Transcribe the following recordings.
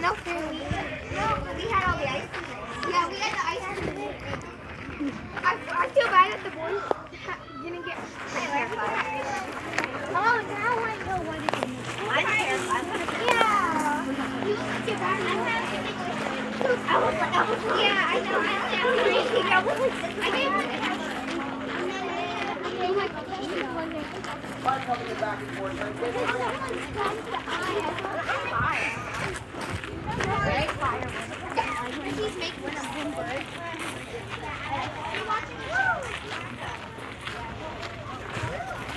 No food. No, we had all the ice cream. Yeah, we had the ice cream. I feel bad that the boys didn't get terrified. Oh, now I know what it is. I'm terrified. Yeah. You look too bad. Yeah, I know. I gave back and forth. He's making one of them birds.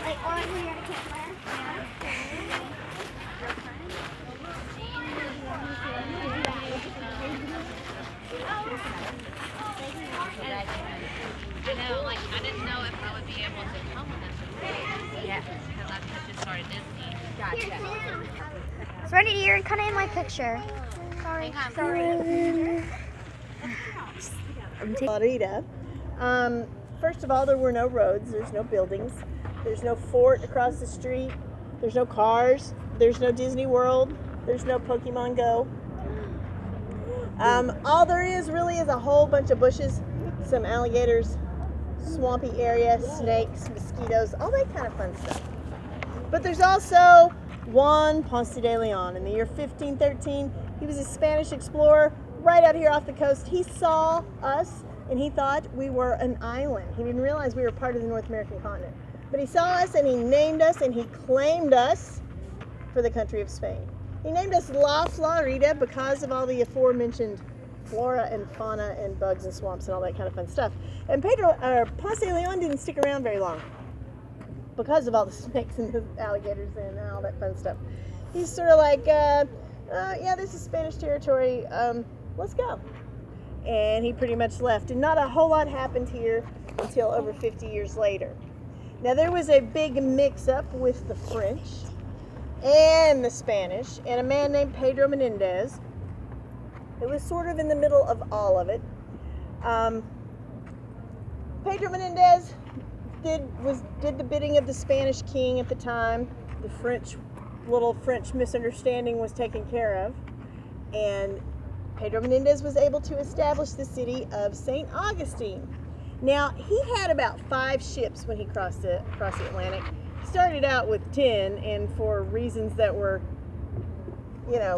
Like on here at a campfire. I know, like, I didn't know if I would be able to come with them. Yeah. Because I just started Disney. Gotcha. Freddie, you're kind of in my picture. Sorry. Florida. First of all, there were no roads. There's no buildings. There's no fort across the street. There's no cars. There's no Disney World. There's no Pokemon Go. All there is really is a whole bunch of bushes, some alligators, swampy area, snakes, mosquitoes, all that kind of fun stuff. But there's also Juan Ponce de Leon. In the year 1513, he was a Spanish explorer right out here off the coast. He saw us and he thought we were an island. He didn't realize we were part of the North American continent. But he saw us and he named us and he claimed us for the country of Spain. He named us La Florida because of all the aforementioned flora and fauna and bugs and swamps and all that kind of fun stuff. And Ponce de Leon didn't stick around very long because of all the snakes and the alligators and all that fun stuff. He's sort of like, yeah, this is Spanish territory. Let's go. And he pretty much left. And not a whole lot happened here until over 50 years later. Now, there was a big mix-up with the French and the Spanish and a man named Pedro Menendez. It was sort of in the middle of all of it. Pedro Menendez did the bidding of the Spanish king at the time. The little French misunderstanding was taken care of, and Pedro Menendez was able to establish the city of St Augustin. Now, he had about 5 ships when he crossed the Atlantic. He started out with 10, and for reasons that were,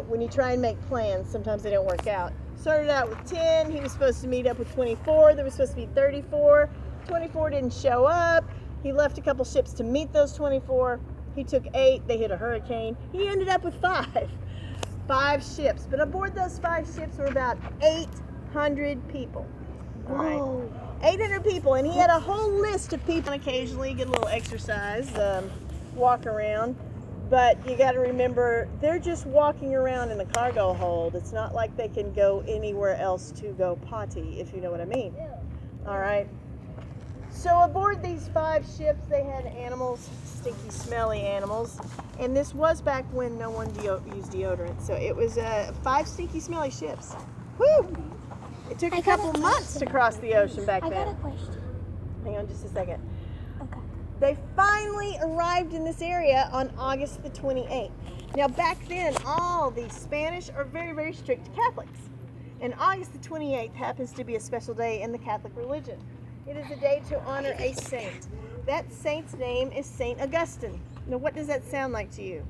when you try and make plans, sometimes they don't work out. Started out with 10. He was supposed to meet up with 24. There was supposed to be 34. 24 didn't show up. He left a couple ships to meet those 24. He took 8. They hit a hurricane. He ended up with 5. 5 ships. But aboard those 5 ships were about 800 people. All right. 800 people. And he had a whole list of people. Occasionally get a little exercise, walk around. But you got to remember, they're just walking around in the cargo hold. It's not like they can go anywhere else to go potty, if you know what I mean. All right. So aboard these 5 ships, they had animals, stinky, smelly animals. And this was back when no one used deodorant. So it was 5 stinky, smelly ships. Woo! It took a couple months to cross the ocean back then. I got a question. Hang on just a second. Okay. They finally arrived in this area on August the 28th. Now back then, all the Spanish are very, very strict Catholics. And August the 28th happens to be a special day in the Catholic religion. It is a day to honor a saint. That saint's name is St Augustin. Now what does that sound like to you?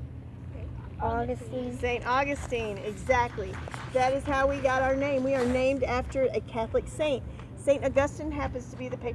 Augustine. St Augustine, exactly. That is how we got our name. We are named after a Catholic saint. St Augustine happens to be the patron